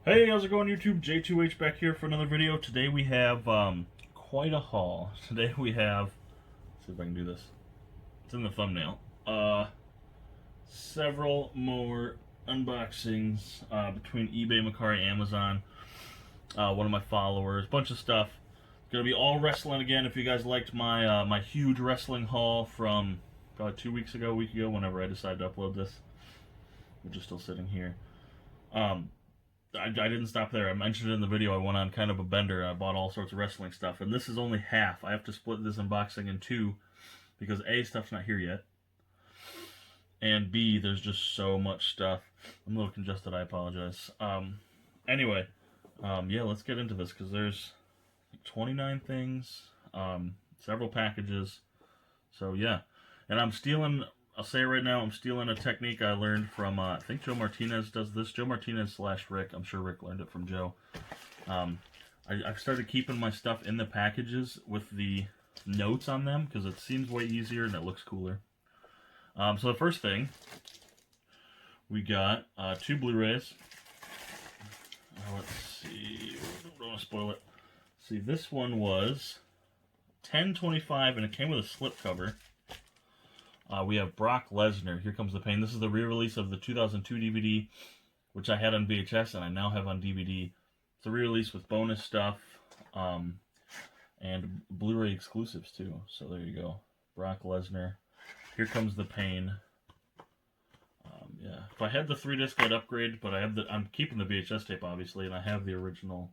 Hey, how's it going, YouTube? J2H back here for another video. Today we have quite a haul. Today we have, let's see if I can do this. It's in the thumbnail. Several more unboxings between eBay, Mercari, Amazon. One of my followers, bunch of stuff. It's gonna be all wrestling again. If you guys liked my my huge wrestling haul from probably 2 weeks ago, a week ago, whenever I decided to upload this, which is still sitting here. I didn't stop there. I mentioned it in the video. I went on kind of a bender. I bought all sorts of wrestling stuff, and this is only half. I have to split this unboxing in two because A, stuff's not here yet, and B, there's just so much stuff. I'm a little congested. I apologize. Anyway, yeah, let's get into this because there's 29 things, several packages. So yeah, and I'm stealing. I'll say it right now, I'm stealing a technique I learned from, I think Joe Martinez does this. Joe Martinez / Rick. I'm sure Rick learned it from Joe. I've started keeping my stuff in the packages with the notes on them because it seems way easier and it looks cooler. So the first thing, we got 2 Blu-rays. Let's see. Don't want to spoil it. See, this one was $10.25 and it came with a slipcover. We have Brock Lesnar, Here Comes the Pain. This is the re-release of the 2002 DVD, which I had on VHS and I now have on DVD. It's a re-release with bonus stuff and Blu-ray exclusives too. So there you go. Brock Lesnar, Here Comes the Pain. Yeah, if I had the 3-disc, I'd upgrade, but I'm keeping the VHS tape obviously, and I have the original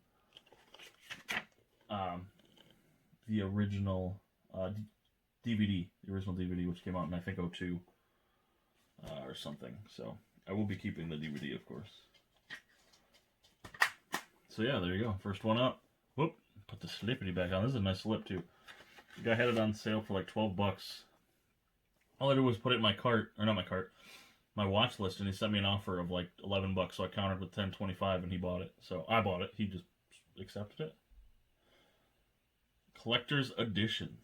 DVD, the original DVD, which came out in, I think, 02 or something. So I will be keeping the DVD, of course. So yeah, there you go. First one up. Whoop! Put the slippity back on. This is a nice slip too. The guy had it on sale for like 12 bucks. All I did was put it in my cart, or not my cart, my watch list, and he sent me an offer of like 11 bucks. So I countered with 10.25, and he bought it. So I bought it. He just accepted it. Collector's Edition.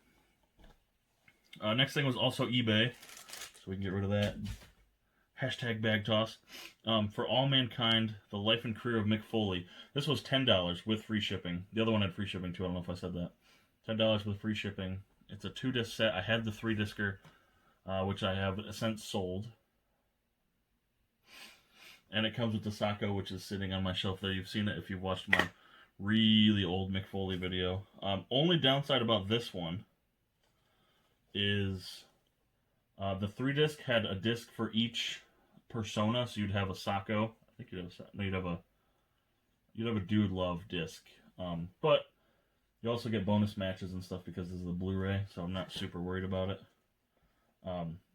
Next thing was also eBay, so we can get rid of that. Hashtag bag toss. For All Mankind, The Life and Career of Mick Foley. This was $10 with free shipping. The other one had free shipping too, I don't know if I said that. $10 with free shipping. It's a 2-disc set. I had the 3-discer, which I have since sold. And it comes with the Sacco, which is sitting on my shelf there. You've seen it if you've watched my really old Mick Foley video. Only downside about this one is the 3-disc had a disc for each persona, so you'd have a Sacco. I think you'd have a Dude Love disc, but you also get bonus matches and stuff because this is a Blu-ray, so I'm not super worried about it.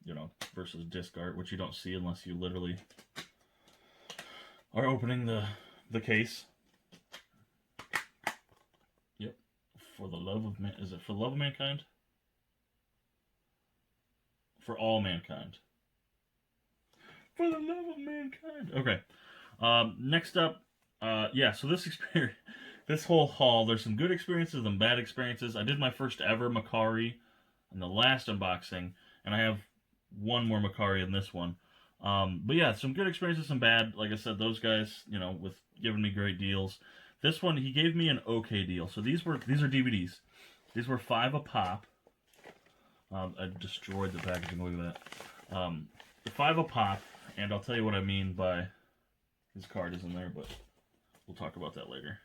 You know, versus disc art, which you don't see unless you literally are opening the case. Yep, For the Love of Man. Is it For the Love of Mankind? For All Mankind. For the Love of Mankind. Okay. Next up, yeah, so this whole haul, there's some good experiences and bad experiences. I did my first ever Mercari in the last unboxing, and I have one more Mercari in this one. But yeah, some good experiences, some bad. Like I said, those guys, you know, with giving me great deals. This one, he gave me an okay deal. So these are DVDs. These were $5 a pop. I destroyed the packaging, look at that. The $5 a pop, and I'll tell you what I mean by, his card isn't there, but we'll talk about that later.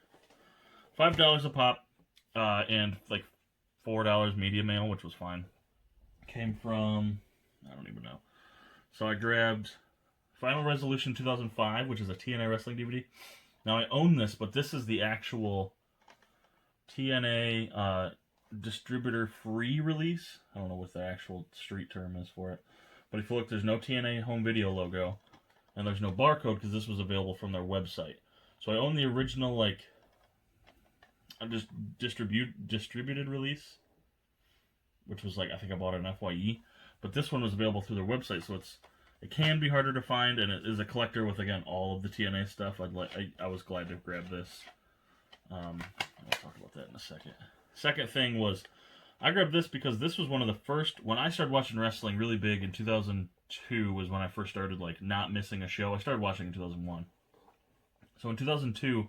$5 a pop, and like $4 media mail, which was fine. Came from, I don't even know. So I grabbed Final Resolution 2005, which is a TNA Wrestling DVD. Now I own this, but this is the actual TNA, distributor free release. I don't know what the actual street term is for it, but if you look, there's no TNA home video logo and there's no barcode because this was available from their website. So I own the original, like, just distributed release, which was like, I think I bought it in FYE, but this one was available through their website, so it can be harder to find, and it is a collector with, again, all of the TNA stuff. I was glad to grab this. I'll talk about that in a second. Second thing was, I grabbed this because this was one of the first, when I started watching wrestling really big in 2002 was when I first started, like, not missing a show. I started watching in 2001. So in 2002,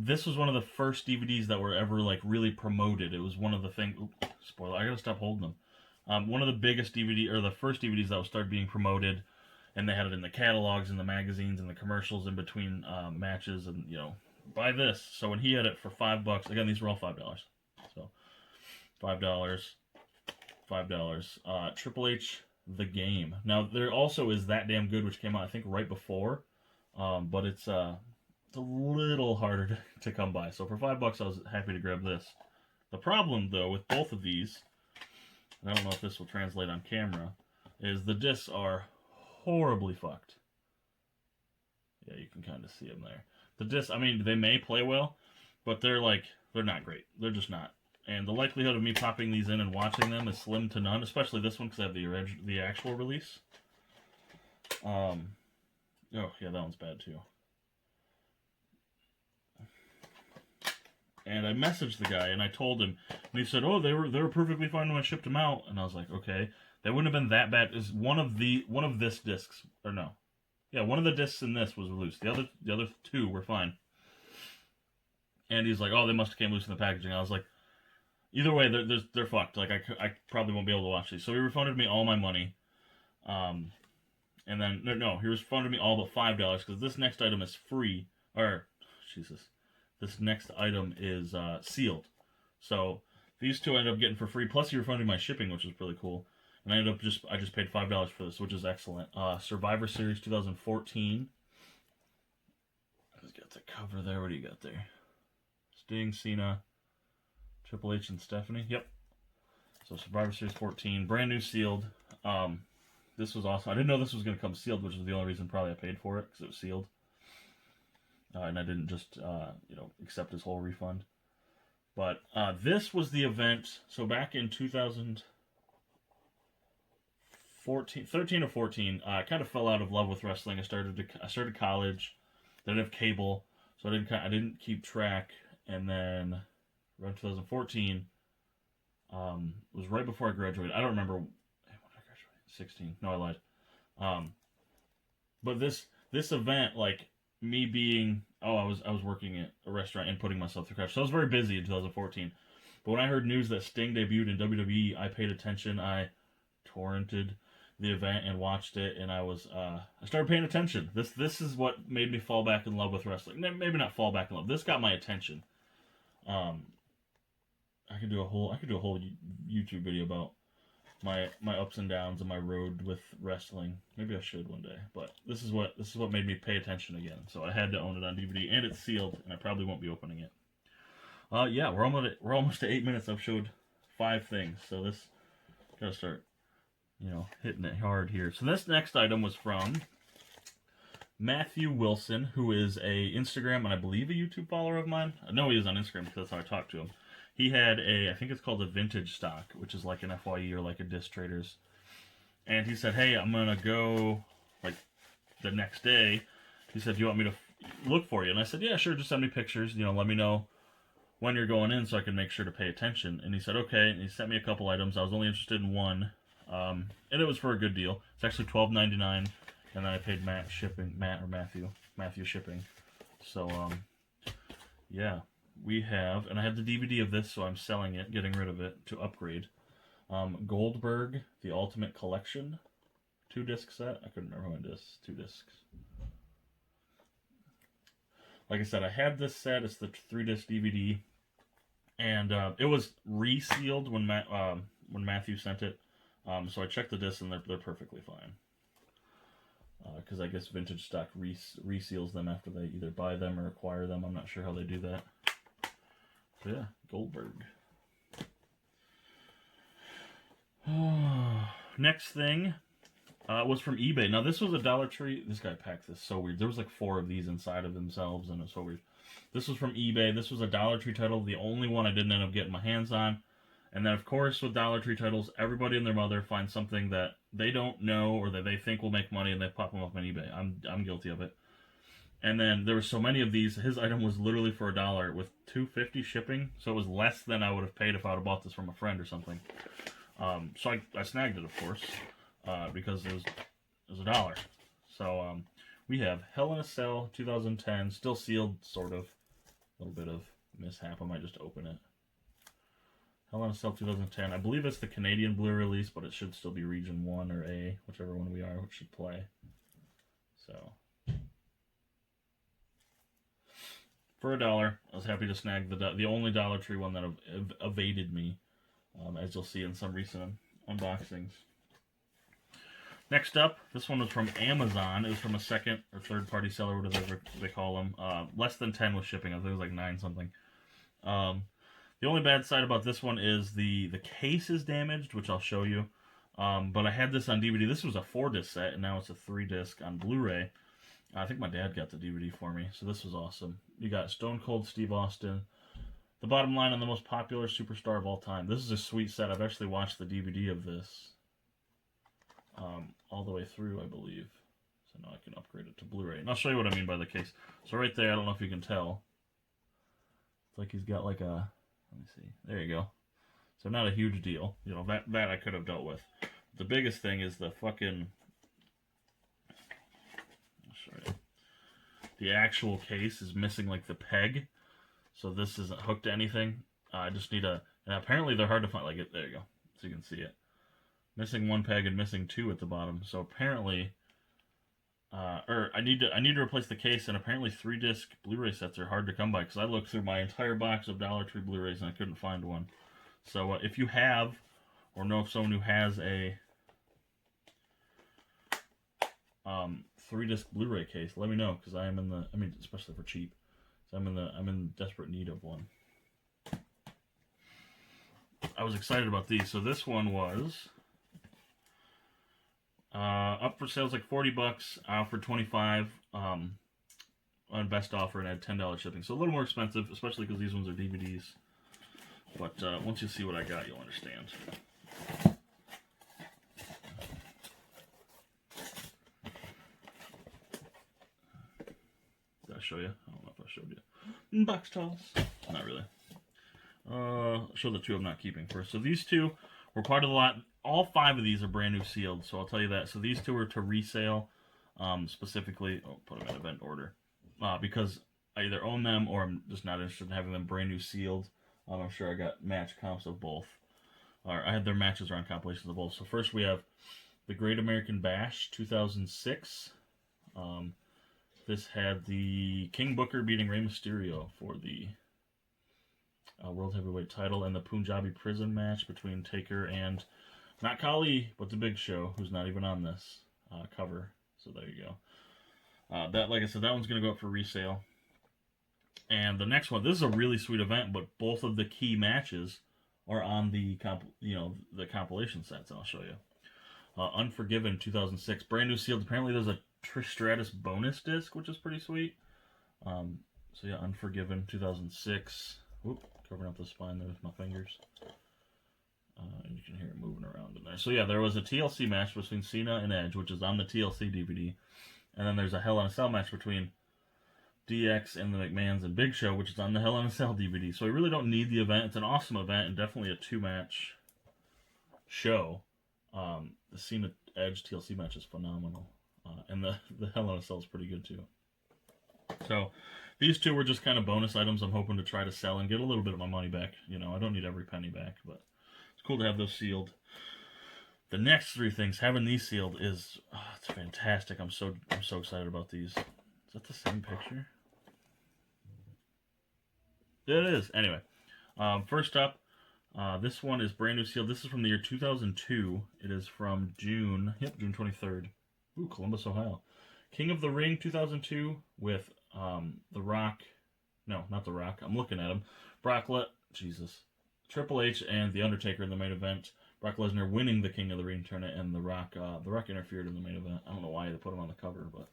this was one of the first DVDs that were ever like really promoted. It was one of the things. Spoiler! I gotta stop holding them. One of the biggest DVD or the first DVDs that started being promoted, and they had it in the catalogs, in the magazines, and the commercials in between matches, and buy this. So when he had it for $5, again these were all $5. So $5. Triple H The Game. Now there also is That Damn Good, which came out I think right before, but it's a little harder to come by. So for $5, I was happy to grab this. The problem, though, with both of these, and I don't know if this will translate on camera, is the discs are horribly fucked. Yeah, you can kind of see them there. The discs, I mean, they may play well, but they're not great. They're just not. And the likelihood of me popping these in and watching them is slim to none, especially this one because I have the actual release. Oh, yeah, that one's bad, too. And I messaged the guy, and I told him, and he said, "Oh, they were perfectly fine when I shipped them out." And I was like, "Okay, they wouldn't have been that bad." Is one of this discs, or no? Yeah, one of the discs in this was loose. The other two were fine. And he's like, "Oh, they must have came loose in the packaging." I was like, "Either way, they're fucked. Like I probably won't be able to watch these." So he refunded me all my money. And then no, he refunded me all but $5 because this next item is free. Or Jesus. This next item is sealed. So these two I ended up getting for free. Plus he refunded my shipping, which was really cool. And I just paid $5 for this, which is excellent. Survivor Series 2014. I just got the cover there. What do you got there? Sting, Cena, Triple H, and Stephanie. Yep. So Survivor Series 14, brand new sealed. This was awesome. I didn't know this was going to come sealed, which was the only reason probably I paid for it because it was sealed. And I didn't just, accept his whole refund. But this was the event. So back in 13 or 14, I kind of fell out of love with wrestling. I started college. Didn't have cable, so I didn't keep track. And then around 2014, was right before I graduated. I don't remember when did I graduate. 16. No, I lied. But this event, like, me being, I was working at a restaurant and putting myself through college, so I was very busy in 2014. But when I heard news that Sting debuted in WWE, I paid attention. I torrented the event and watched it, and I started paying attention. This is what made me fall back in love with wrestling. Maybe not fall back in love. This got my attention. I could do a whole YouTube video about my ups and downs and my road with wrestling. Maybe I should one day. But this is what made me pay attention again. So I had to own it on DVD, and it's sealed, and I probably won't be opening it. Yeah, we're almost at 8 minutes. I've showed 5 things, so this gotta start, hitting it hard here. So this next item was from Matthew Wilson, who is a Instagram and I believe a YouTube follower of mine. I know he is on Instagram because that's how I talked to him. He had I think it's called a vintage stock, which is like an FYE or like a disc traders. And he said, "Hey, I'm going to go like the next day." He said, "Do you want me to look for you?" And I said, "Yeah, sure. Just send me pictures. Let me know when you're going in so I can make sure to pay attention." And he said, "Okay." And he sent me a couple items. I was only interested in one. And it was for a good deal. It's actually $12.99. And then I paid Matthew shipping. So, yeah. We have, and I have the DVD of this, so I'm selling it, getting rid of it to upgrade. Goldberg, The Ultimate Collection, 2-disc set. I couldn't remember how many discs. 2 discs. Like I said, I had this set. It's the 3-disc DVD, and it was resealed when Matthew sent it. So I checked the discs, and they're perfectly fine. Because I guess vintage stock reseals them after they either buy them or acquire them. I'm not sure how they do that. So yeah, Goldberg. Next thing was from eBay. Now this was a Dollar Tree. This guy packed this so weird. There was like 4 of these inside of themselves, and it's so weird. This was from eBay. This was a Dollar Tree title, the only one I didn't end up getting my hands on. And then, of course, with Dollar Tree titles, everybody and their mother finds something that they don't know or that they think will make money, and they pop them up on eBay. I'm guilty of it. And then there were so many of these. His item was literally for $1 with $2.50 shipping, so it was less than I would have paid if I would have bought this from a friend or something. So I snagged it, of course, because it was $1. So We have Hell in a Cell 2010, still sealed, sort of. A little bit of mishap. I might just open it. Hell in a Cell 2010. I believe it's the Canadian Blue release, but it should still be Region 1 or A, whichever one we are, which should play. So, for $1, I was happy to snag the only Dollar Tree one that evaded me, as you'll see in some recent unboxings. Next up, this one was from Amazon. It was from a second or third party seller, whatever they call them. Less than 10 with shipping. I think it was like 9 something. The only bad side about this one is the case is damaged, which I'll show you. But I had this on DVD. This was a 4-disc set, and now it's a 3-disc on Blu-ray. I think my dad got the DVD for me, so this was awesome. You got Stone Cold Steve Austin. The bottom line on the most popular superstar of all time. This is a sweet set. I've actually watched the DVD of this all the way through, I believe. So now I can upgrade it to Blu-ray. And I'll show you what I mean by the case. So right there, I don't know if you can tell. It's like he's got like a... Let me see. There you go. So not a huge deal. You know, that I could have dealt with. The biggest thing is the fucking... I'll show you. The actual case is missing like the peg. So this isn't hooked to anything. I just need a... And apparently they're hard to find. Like, there you go. So you can see it. Missing 1 peg and missing 2 at the bottom. So apparently... I need to replace the case, and apparently 3-disc Blu-ray sets are hard to come by, because I looked through my entire box of Dollar Tree Blu-rays and I couldn't find one. So if you have, or know of someone who has a 3-disc Blu-ray case, let me know, because I am in the, I mean, especially for cheap, so I'm in desperate need of one. I was excited about these. So this one was up for sales like $40, for 25 on best offer, and I had $10 shipping. So a little more expensive, especially because these ones are DVDs. But once you see what I got, you'll understand. Did I show you? I don't know if I showed you. Box toss. Not really. I'll show the 2 I'm not keeping first. So these 2 were part of the lot. All 5 of these are brand new sealed, so I'll tell you that. So these 2 are to resale, specifically. Oh, put them in event order, because I either own them or I'm just not interested in having them brand new sealed. I'm sure I got match comps of both, or I had their matches around compilations of both. So first we have the Great American Bash 2006. This had the King Booker beating Rey Mysterio for the World Heavyweight title, and the Punjabi prison match between Taker and not Khali, but the Big Show, who's not even on this cover. So there you go. That, like I said, that one's going to go up for resale. And the next one, this is a really sweet event, but both of the key matches are on the the compilation sets, and I'll show you. Unforgiven 2006, brand new sealed. Apparently there's a Trish Stratus bonus disc, which is pretty sweet. So yeah, Unforgiven 2006. Whoop, covering up the spine there with my fingers. You can hear it moving around in there. So yeah, there was a TLC match between Cena and Edge, which is on the TLC DVD. And then there's a Hell in a Cell match between DX and the McMahons and Big Show, which is on the Hell in a Cell DVD. So we really don't need the event. It's an awesome event and definitely a 2-match show. The Cena Edge TLC match is phenomenal. And the Hell in a Cell is pretty good too. So these 2 were just kind of bonus items I'm hoping to try to sell and get a little bit of my money back. You know, I don't need every penny back, but it's cool to have those sealed. The next 3 things, having these sealed is it's fantastic. I'm so excited about these. Is that the same picture? It is. Anyway, first up, this one is brand new sealed. This is from the year 2002. It is from June 23rd. Ooh, Columbus, Ohio. King of the Ring 2002 with The Rock. No, not The Rock. I'm looking at him. Triple H and The Undertaker in the main event. Brock Lesnar winning the King of the Ring tournament, and The Rock interfered in the main event. I don't know why they put him on the cover, but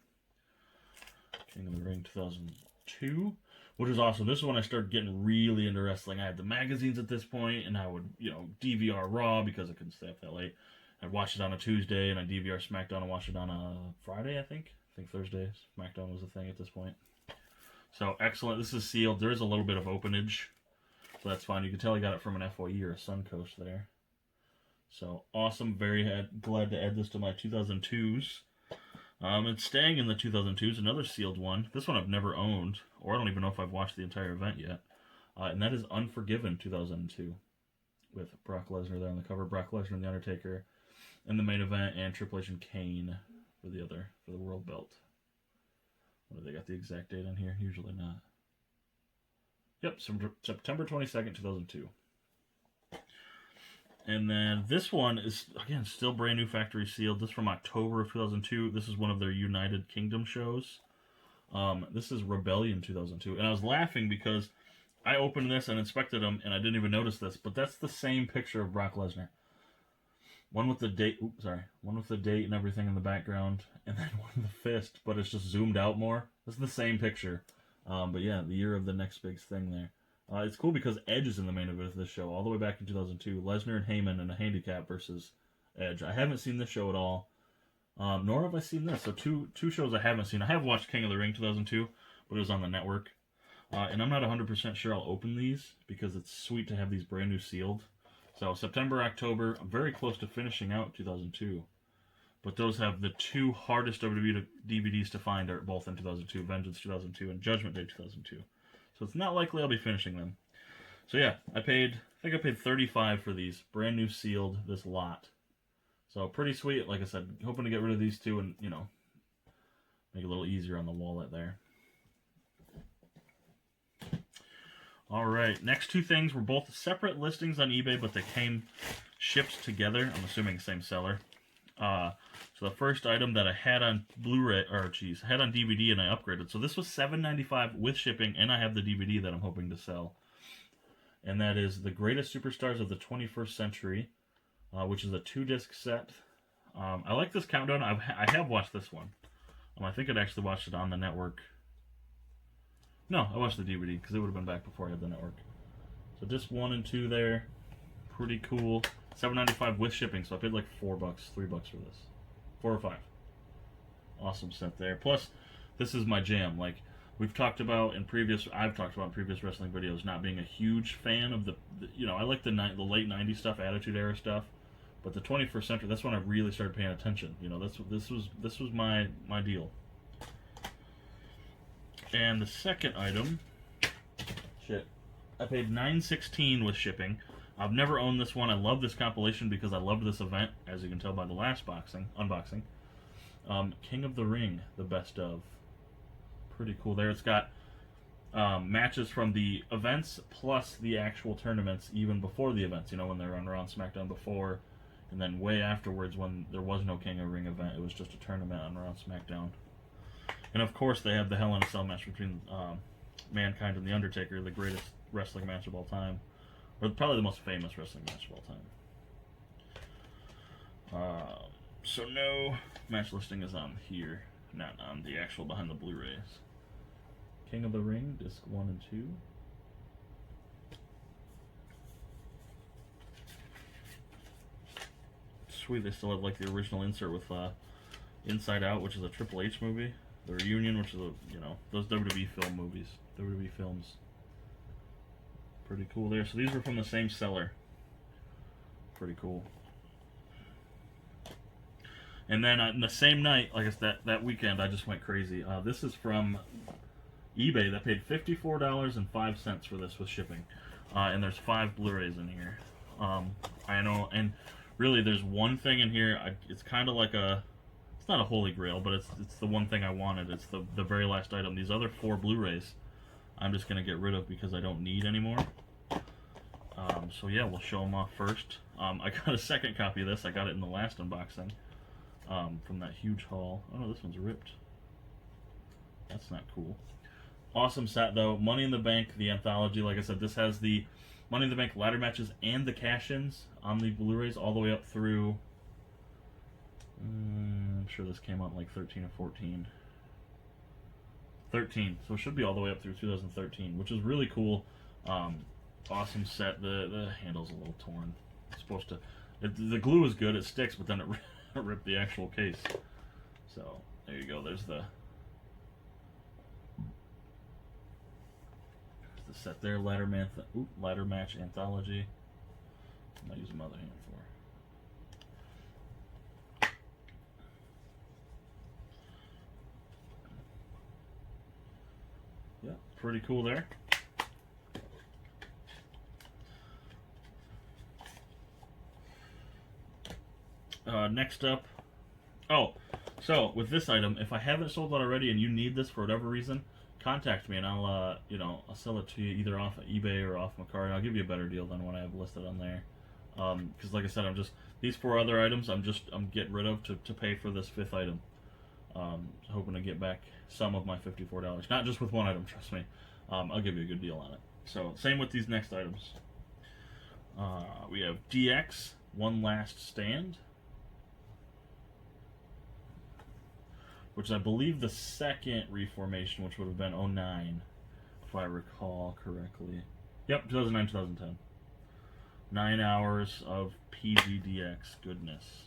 King of the Ring 2002, which is awesome. This is when I started getting really into wrestling. I had the magazines at this point, and I would, DVR Raw because I couldn't stay up that late. I'd watch it on a Tuesday, and I'd DVR SmackDown and watch it on a Friday, I think. Thursday. SmackDown was a thing at this point. So, excellent. This is sealed. There is a little bit of openage, so that's fine. You can tell I got it from an FOE or a Suncoast there. So, awesome. Very glad to add this to my 2002s. It's staying in the 2002s, another sealed one. This one I've never owned, or I don't even know if I've watched the entire event yet. And that is Unforgiven 2002, with Brock Lesnar there on the cover. Brock Lesnar and The Undertaker in the main event, and Triple H and Kane for the world belt. What have they got the exact date on here? Usually not. Yep, September 22nd, 2002. And then this one is, again, still brand new factory sealed. This is from October of 2002. This is one of their United Kingdom shows. This is Rebellion 2002. And I was laughing because I opened this and inspected them, and I didn't even notice this, but that's the same picture of Brock Lesnar. One with the date, one with the date and everything in the background, and then one with the fist, but it's just zoomed out more. This is the same picture. But yeah, the year of the next big thing there. It's cool because Edge is in the main event of this show, all the way back in 2002. Lesnar and Heyman in a handicap versus Edge. I haven't seen this show at all, nor have I seen this. So two shows I haven't seen. I have watched King of the Ring 2002, but it was on the network. And I'm not 100% sure I'll open these because it's sweet to have these brand new sealed. So September, October, I'm very close to finishing out 2002. But those have the two hardest WWE DVDs to find are both in 2002, Vengeance 2002 and Judgment Day 2002. So it's not likely I'll be finishing them. So yeah, I think I paid $35 for these, brand new sealed, this lot. So pretty sweet. Like I said, hoping to get rid of these two and, make it a little easier on the wallet there. Alright, next two things were both separate listings on eBay, but they came shipped together. I'm assuming same seller. So the first item that I had on Blu-ray, had on DVD and I upgraded. So this was $7.95 with shipping, and I have the DVD that I'm hoping to sell. And that is The Greatest Superstars of the 21st Century, which is a 2-disc set. I like this countdown. I have watched this one. I think I'd actually watched it on the network. No, I watched the DVD because it would have been back before I had the network. So disc 1 and 2 there. Pretty cool. $7.95 with shipping, so I paid like $4, $3 for this. 4 or 5. Awesome set there. Plus, this is my jam. Like I've talked about in previous wrestling videos, not being a huge fan of the I like the late '90s stuff, Attitude Era stuff, but the 21st century, that's when I really started paying attention. This was my deal. And the second item, I paid $9.16 with shipping. I've never owned this one. I love this compilation because I loved this event, as you can tell by the last unboxing. King of the Ring, the best of. Pretty cool there. It's got matches from the events plus the actual tournaments even before the events, when they're on Raw and SmackDown before, and then way afterwards when there was no King of the Ring event. It was just a tournament on Raw and SmackDown. And of course they have the Hell in a Cell match between Mankind and The Undertaker, the greatest wrestling match of all time. Or probably the most famous wrestling match of all time. So no match listing is on here, not on the actual behind the Blu-rays. King of the Ring, disc 1 and 2. Sweet, they still have like the original insert with Inside Out, which is a Triple H movie. The Reunion, which is those WWE film movies, WWE films. Pretty cool there. So these were from the same seller. Pretty cool. And then on the same night, like I said, that weekend, I just went crazy. This is from eBay that paid $54.05 for this with shipping. And there's 5 Blu-rays in here. I know, and really there's one thing in here, it's kind of like it's not a holy grail, but it's the one thing I wanted. It's the very last item. These other 4 Blu-rays I'm just going to get rid of because I don't need anymore. So yeah, we'll show them off first. I got a second copy of this. I got it in the last unboxing from that huge haul. Oh no, this one's ripped. That's not cool. Awesome set though. Money in the Bank, the Anthology. Like I said, this has the Money in the Bank ladder matches and the cash-ins on the Blu-rays all the way up through... I'm sure this came out in like 13 or 14. 13, so it should be all the way up through 2013, which is really cool. Awesome set. The handle's a little torn. It's supposed to... the glue is good, it sticks, but then it ripped the actual case. So, there you go. There's the set there. Ladder match Anthology. I'm not using my other hand for. Yeah, pretty cool there. Next up, so with this item, if I haven't sold it already and you need this for whatever reason, contact me and I'll I'll sell it to you either off of eBay or off Macari. I'll give you a better deal than what I have listed on there. Because like I said, these 4 other items I'm getting rid of to pay for this 5th item. Hoping to get back some of my $54. Not just with one item, trust me. I'll give you a good deal on it. So same with these next items. We have DX One Last Stand, which I believe the second reformation, which would have been 09, if I recall correctly. Yep, 2009, 2010. 9 hours of PGDX goodness.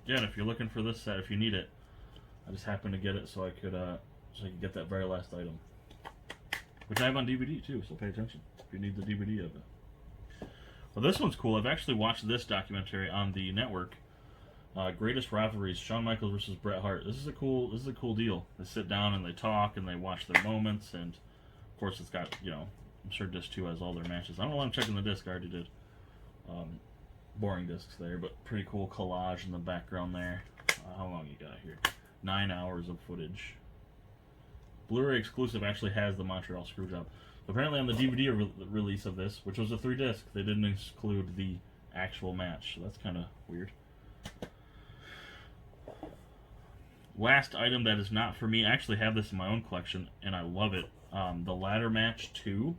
Yeah, and if you're looking for this set, if you need it, I just happened to get it so I could get that very last item, which I have on DVD too. So pay attention if you need the DVD of it. Well, this one's cool. I've actually watched this documentary on the network. Greatest Rivalries: Shawn Michaels versus Bret Hart. This is a cool deal. They sit down and they talk and they watch their moments, and of course it's got, I'm sure disc 2 has all their matches. I don't know why I'm checking the disc. I already did. Boring discs there, but pretty cool collage in the background there. How long you got here? 9 hours of footage. Blu-ray exclusive actually has the Montreal Screwjob. Apparently on the DVD release of this, which was a 3-disc, they didn't include the actual match. So that's kind of weird. Last item that is not for me. I actually have this in my own collection, and I love it. The Ladder Match 2.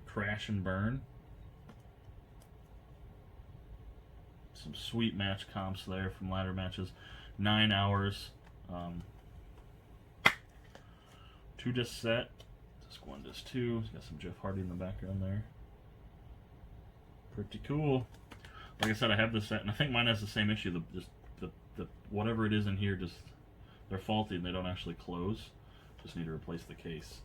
Crash and Burn. Some sweet match comps there from ladder matches. 9 hours. 2-disc set. Disc 1, disc 2. It's got some Jeff Hardy in the background there. Pretty cool. Like I said, I have this set, and I think mine has the same issue. The whatever it is in here, they're faulty and they don't actually close. Just need to replace the case.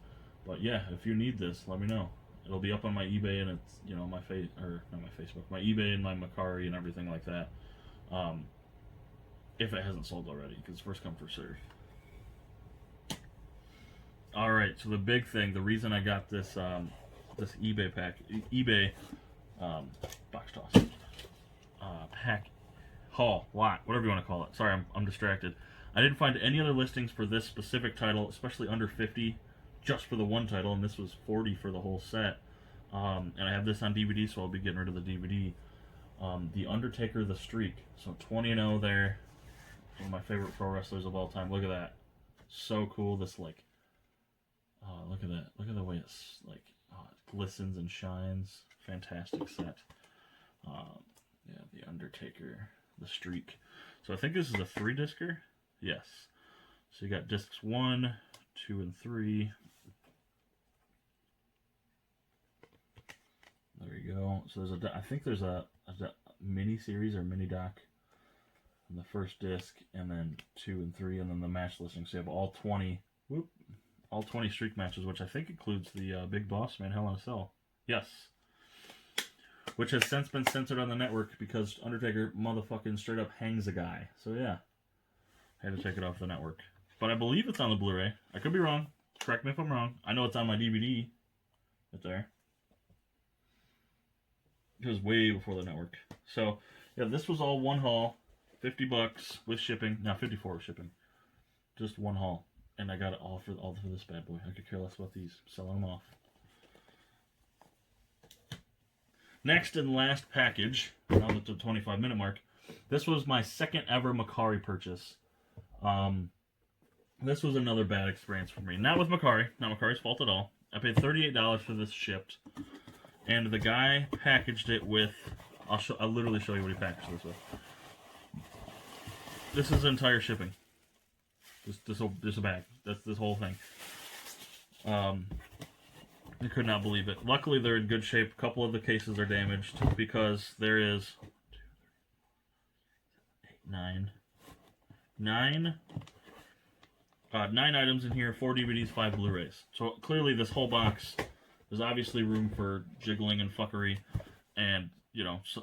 But yeah, if you need this, let me know. It'll be up on my eBay and it's, not my Facebook, my eBay and my Macari and everything like that. If it hasn't sold already, because first come, first serve. All right, so the big thing, the reason I got this this eBay box toss pack haul lot, whatever you want to call it. Sorry, I'm distracted. I didn't find any other listings for this specific title, especially under 50. Just for the one title, and this was 40 for the whole set. And I have this on DVD, so I'll be getting rid of the DVD. The Undertaker The Streak. So 20-0 there. One of my favorite pro wrestlers of all time. Look at that. So cool. This, look at that. Look at the way it's, it glistens and shines. Fantastic set. Yeah, The Undertaker The Streak. So I think this is a 3-discer. Yes. So you got discs 1, 2, and 3. There you go. So I think there's a mini series or mini doc on the first disc, and then 2 and 3, and then the match listing. So you have all 20 streak matches, which I think includes the Big Boss Man Hell in a Cell. Yes. Which has since been censored on the network because Undertaker motherfucking straight up hangs a guy. So yeah, I had to take it off the network. But I believe it's on the Blu-ray. I could be wrong. Correct me if I'm wrong. I know it's on my DVD. Right there. It was way before the network. So, yeah, this was all one haul. $50 with shipping. Now, 54 with shipping. Just one haul. And I got it all for this bad boy. I could care less about these. Selling them off. Next and last package. Now at the 25-minute mark. This was my second ever Macari purchase. This was another bad experience for me. Not with Macari. Not Macari's fault at all. I paid $38 for this shipped. And the guy packaged it with... I'll literally show you what he packaged this with. This is entire shipping. This a bag. That's this whole thing. I could not believe it. Luckily, they're in good shape. A couple of the cases are damaged because there is... 9 items in here, 4 DVDs, 5 Blu-rays. So clearly this whole box, there's obviously room for jiggling and fuckery, and,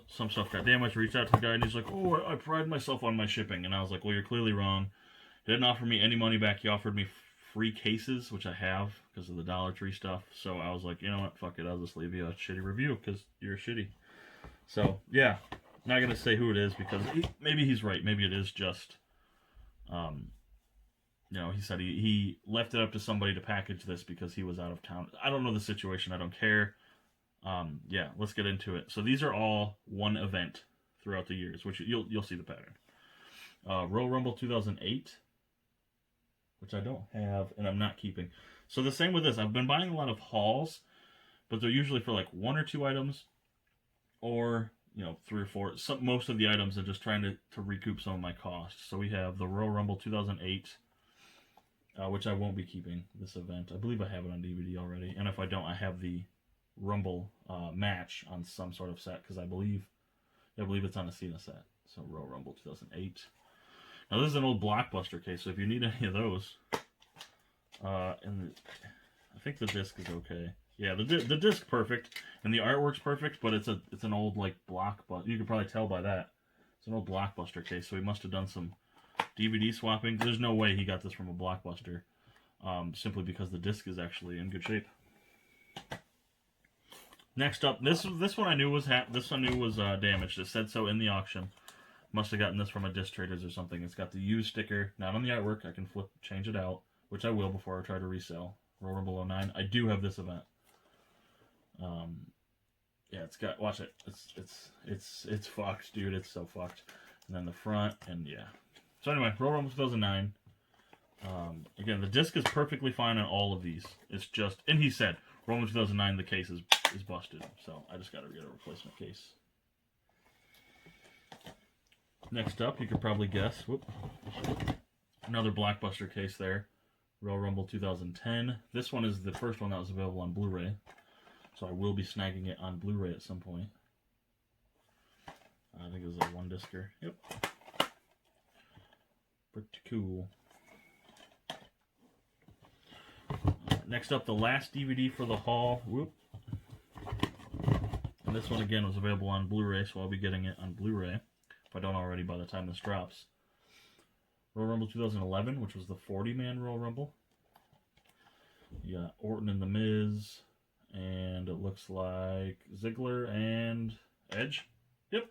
some stuff got damaged. I reached out to the guy, and he's like, oh, I pride myself on my shipping. And I was like, well, you're clearly wrong. Didn't offer me any money back. He offered me free cases, which I have because of the Dollar Tree stuff. So I was like, you know what, fuck it, I'll just leave you a shitty review because you're shitty. So yeah, not gonna say who it is because maybe he's right. Maybe it is just, you know, he said he left it up to somebody to package this because he was out of town. I don't know the situation. I don't care. Yeah, let's get into it. So these are all one event throughout the years, which you'll see the pattern. Royal Rumble 2008, which I don't have and I'm not keeping. So the same with this. I've been buying a lot of hauls, but they're usually for like 1 or 2 items, or 3 or 4. Most of the items are just trying to recoup some of my costs. So we have the Royal Rumble 2008, which I won't be keeping this event. I believe I have it on DVD already, and if I don't, I have the Rumble match on some sort of set because I believe it's on a Cena set. So Royal Rumble 2008. Now this is an old Blockbuster case, so if you need any of those, and I think the disc is okay. Yeah, the disc perfect, and the artwork's perfect, but it's an old like Blockbuster. You can probably tell by that. It's an old Blockbuster case, so he must have done some DVD swapping. There's no way he got this from a Blockbuster, simply because the disc is actually in good shape. Next up, this one I knew was damaged. It said so in the auction. Must have gotten this from a Disc Traders or something. It's got the used sticker, not on the artwork. I can change it out, which I will before I try to resell. Royal Rumble 09. I do have this event. Yeah, it's got. Watch it. It's fucked, dude. It's so fucked. And then the front, and yeah. So anyway, Royal Rumble 2009. Again, the disc is perfectly fine on all of these. It's just, and he said, Royal Rumble 2009, the case is busted. So I just got to get a replacement case. Next up, you could probably guess. Whoop. Another Blockbuster case there. Royal Rumble 2010. This one is the first one that was available on Blu-ray. So I will be snagging it on Blu-ray at some point. I think it was a 1-discer. Yep. Pretty cool. Next up, the last DVD for the haul. Whoop. And this one again was available on Blu-ray, so I'll be getting it on Blu-ray. If I don't already by the time this drops. Royal Rumble 2011, which was the 40-man Royal Rumble. You got Orton and The Miz, and it looks like Ziggler and Edge. Yep.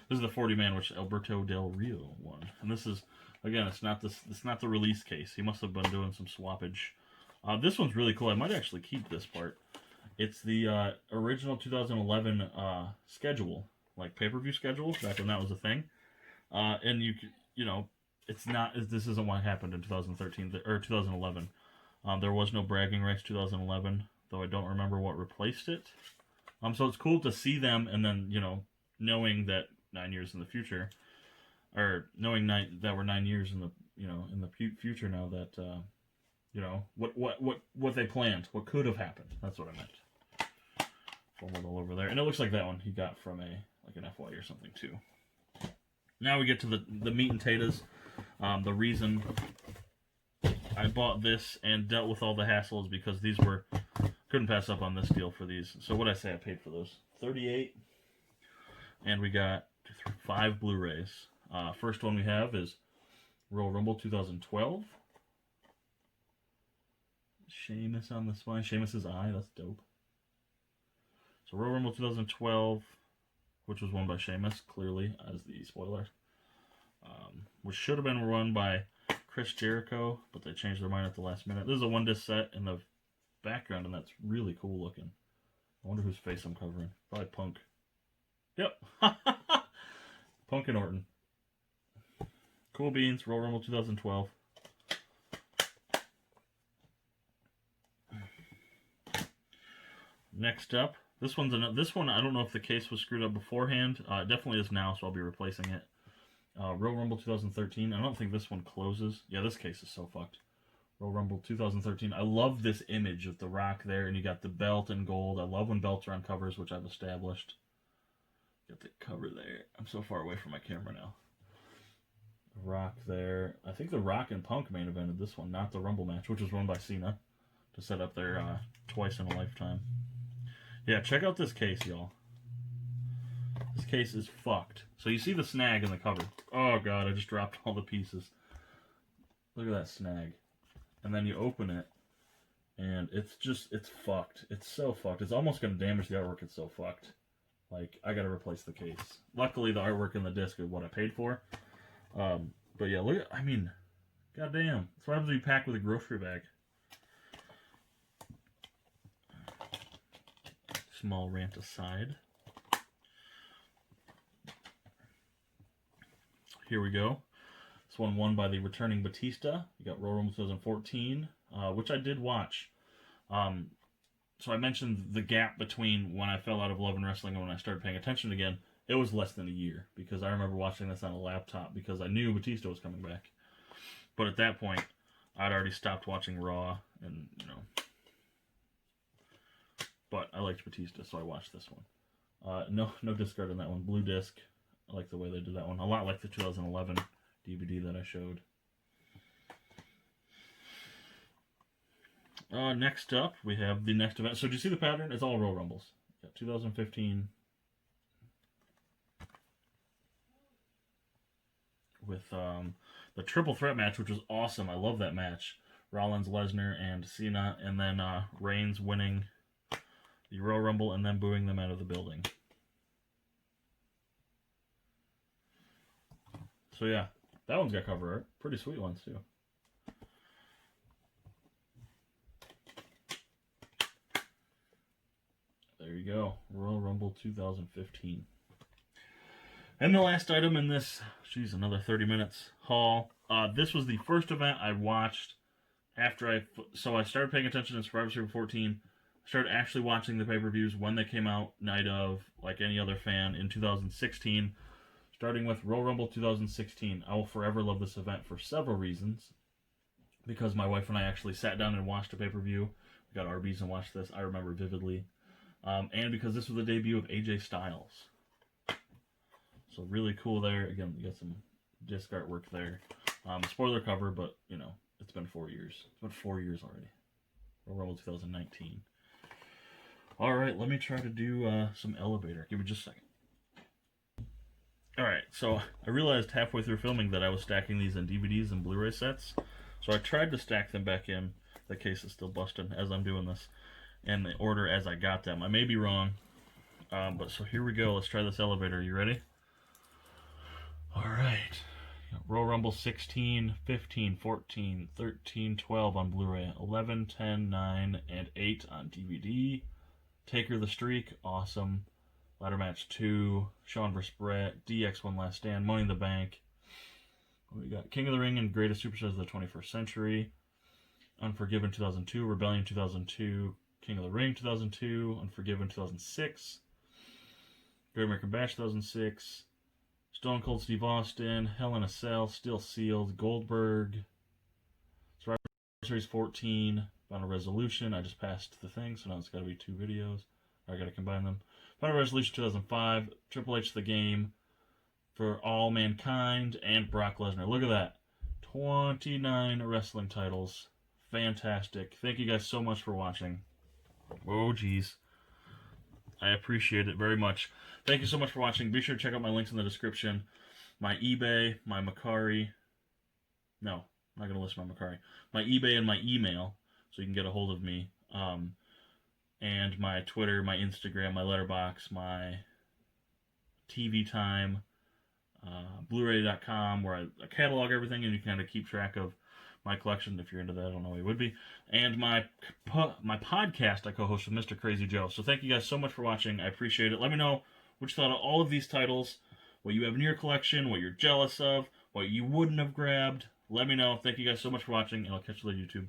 This is the 40-man, which Alberto Del Rio won. And this is, again, it's not the release case. He must have been doing some swappage. This one's really cool. I might actually keep this part. It's the original 2011 schedule. Like pay-per-view schedule, back when that was a thing. And it's not, this isn't what happened in 2013, or 2011. There was no bragging rights 2011, though I don't remember what replaced it. So it's cool to see them, and then, knowing that 9 years in the future, or knowing that we're 9 years in the future now that, what they planned, what could have happened. That's what I meant. Fumbled all over there. And it looks like that one he got from an FY or something too. Now we get to the meat and potatoes. The reason I bought this and dealt with all the hassles because these couldn't pass up on this deal for these. So what I say I paid for those? $38. And we got 5 Blu-rays. First one we have is Royal Rumble 2012. Sheamus on the spine. Sheamus's eye, that's dope. So Royal Rumble 2012, which was won by Sheamus, clearly, as the spoiler. Which should have been won by Chris Jericho, but they changed their mind at the last minute. This is a 1-disc set in the background, and that's really cool looking. I wonder whose face I'm covering. Probably Punk. Yep. Punk and Orton. Cool beans, Royal Rumble 2012. Next up, this one I don't know if the case was screwed up beforehand. It definitely is now, so I'll be replacing it. Royal Rumble 2013. I don't think this one closes. Yeah, this case is so fucked. Royal Rumble 2013. I love this image of The Rock there, and you got the belt in gold. I love when belts are on covers, which I've established. Got the cover there. I'm so far away from my camera now. The Rock there. I think The Rock and Punk main evented this one, not the Rumble match, which was won by Cena to set up their twice in a lifetime. Yeah, check out this case, y'all. This case is fucked. So you see the snag in the cover. Oh god, I just dropped all the pieces. Look at that snag. And then you open it, and it's fucked. It's so fucked. It's almost going to damage the artwork. It's so fucked. Like, I got to replace the case. Luckily, the artwork and the disc is what I paid for. But yeah, look at, I mean, goddamn. That's what happens when you pack with a grocery bag. Small rant aside. Here we go. This one won by the returning Batista. You got Royal Rumble 2014, which I did watch. So I mentioned the gap between when I fell out of love and wrestling and when I started paying attention again. It was less than a year, because I remember watching this on a laptop because I knew Batista was coming back. But at that point, I'd already stopped watching Raw, and, you know. But I liked Batista, so I watched this one. No discard on that one. Blue disc. I like the way they did that one. A lot like the 2011 DVD that I showed. Next up, we have the next event. So do you see the pattern? It's all Royal Rumbles. Yeah, 2015. With the triple threat match, which was awesome. I love that match. Rollins, Lesnar, and Cena. And then Reigns winning the Royal Rumble and then booing them out of the building. So yeah, that one's got cover art. Pretty sweet ones too. There you go. Royal Rumble 2015. And the last item in this, geez, another 30 minutes haul. This was the first event I watched after so I started paying attention to Survivor Series 14. Started actually watching the pay-per-views when they came out, night of, like any other fan, in 2016. Starting with Royal Rumble 2016. I will forever love this event for several reasons. Because my wife and I actually sat down and watched a pay-per-view. We got Arby's and watched this. I remember vividly. And because this was the debut of AJ Styles. So really cool there. Again, you got some disc artwork there. Spoiler cover, but, you know, it's been 4 years. It's been 4 years already. Royal Rumble 2019. Alright, let me try to do some elevator. Give me just a second. Alright, so I realized halfway through filming that I was stacking these in DVDs and Blu-ray sets. So I tried to stack them back in. The case is still busted as I'm doing this. In the order as I got them. I may be wrong. But so here we go. Let's try this elevator. You ready? Alright. Royal Rumble 16, 15, 14, 13, 12 on Blu-ray. 11, 10, 9, and 8 on DVD. Taker The Streak. Awesome. Ladder Match 2. Shawn vs. Brett. DX One Last Stand. Money in the Bank. We got King of the Ring and Greatest Superstars of the 21st Century. Unforgiven 2002. Rebellion 2002. King of the Ring 2002. Unforgiven 2006. Great American Bash 2006. Stone Cold Steve Austin. Hell in a Cell. Still Sealed. Goldberg. Survivor Series 14. Final Resolution. I just passed the thing, so now it's got to be 2 videos. I got to combine them. Final Resolution 2005. Triple H The Game. For All Mankind. And Brock Lesnar. Look at that. 29 wrestling titles. Fantastic. Thank you guys so much for watching. Oh, geez. I appreciate it very much. Thank you so much for watching. Be sure to check out my links in the description. My eBay, my Macari. No, I'm not going to list my Macari. My eBay and my email, so you can get a hold of me. And my Twitter, my Instagram, my Letterboxd, my TV Time, Blu-ray.com, where I catalog everything and you kind of keep track of my collection. If you're into that, I don't know why you would be. And my podcast I co-host with Mr. Crazy Joe. So thank you guys so much for watching. I appreciate it. Let me know what you thought of all of these titles, what you have in your collection, what you're jealous of, what you wouldn't have grabbed. Let me know. Thank you guys so much for watching, and I'll catch you later, YouTube.